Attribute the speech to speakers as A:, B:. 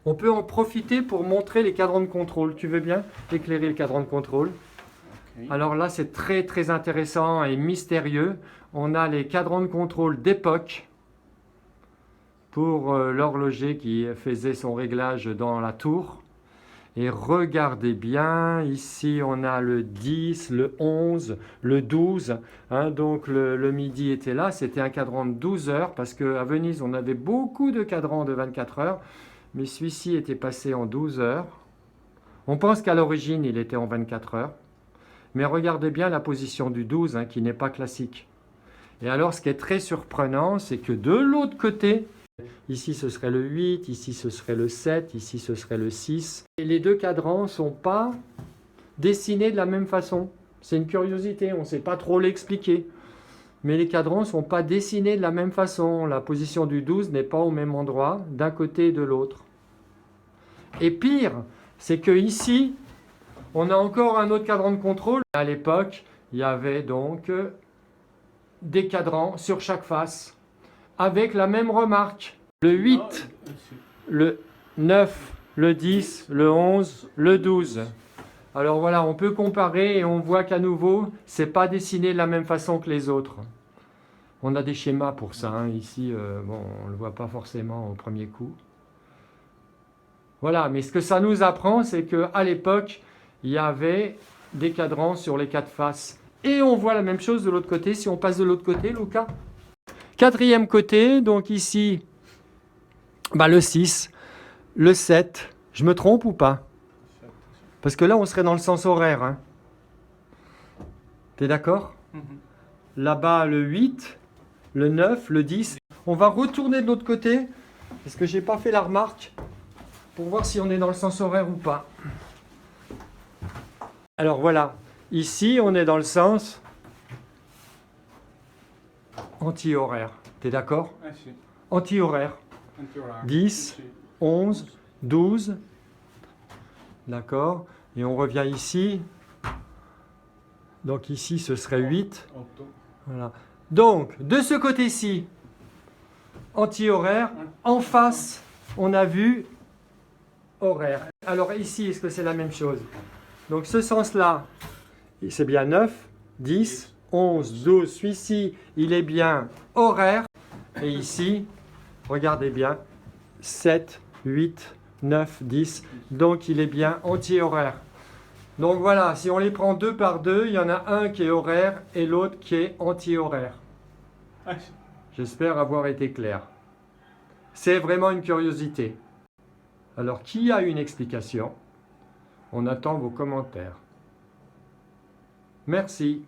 A: On peut en profiter pour montrer les cadrans de contrôle. Tu veux bien éclairer le cadran de contrôle?
B: Okay.
A: Alors là, c'est très très intéressant et mystérieux. On a les cadrans de contrôle d'époque pour l'horloger qui faisait son réglage dans la tour. Et regardez bien, ici on a le 10, le 11, le 12. Hein, donc le midi était là, c'était un cadran de 12 heures parce qu'à Venise on avait beaucoup de cadrans de 24 heures. Mais celui-ci était passé en 12 heures. On pense qu'à l'origine il était en 24 heures. Mais regardez bien la position du 12 hein, qui n'est pas classique. Et alors ce qui est très surprenant, c'est que de l'autre côté, ici ce serait le 8, ici ce serait le 7, ici ce serait le 6. Et les deux cadrans ne sont pas dessinés de la même façon. C'est une curiosité, on ne sait pas trop l'expliquer. Mais les cadrans ne sont pas dessinés de la même façon. La position du 12 n'est pas au même endroit d'un côté et de l'autre. Et pire, c'est que ici, on a encore un autre cadran de contrôle. À l'époque, il y avait donc des cadrans sur chaque face avec la même remarque. Le 8, le 9, le 10, le 11, le 12. Alors voilà, on peut comparer et on voit qu'à nouveau, ce n'est pas dessiné de la même façon que les autres. On a des schémas pour ça. Hein. Ici, bon, on ne le voit pas forcément au premier coup. Voilà, mais ce que ça nous apprend, c'est qu'à l'époque, il y avait des cadrans sur les quatre faces. Et on voit la même chose de l'autre côté. Si on passe de l'autre côté, Luca. Quatrième côté, donc ici, bah le 6, le 7. Je me trompe ou pas? Parce que là, on serait dans le sens horaire. Hein. T'es d'accord? Là-bas, le 8, le 9, le 10. On va retourner de l'autre côté, parce que je n'ai pas fait la remarque, pour voir si on est dans le sens horaire ou pas. Alors voilà, ici, on est dans le sens anti-horaire. T'es d'accord? Anti-horaire. 10, 11, 12. D'accord? Et on revient ici. Donc ici, ce serait 8. Voilà. Donc, de ce côté-ci, anti-horaire. En face, on a vu horaire. Alors ici, est-ce que c'est la même chose? Donc ce sens-là, c'est bien 9, 10, 11, 12. Celui-ci, il est bien horaire. Et ici, regardez bien, 7, 8, 9, 10. Donc il est bien anti-horaire. Donc voilà, si on les prend deux par deux, il y en a un qui est horaire et l'autre qui est anti-horaire. J'espère avoir été clair. C'est vraiment une curiosité. Alors, qui a une explication? On attend vos commentaires. Merci.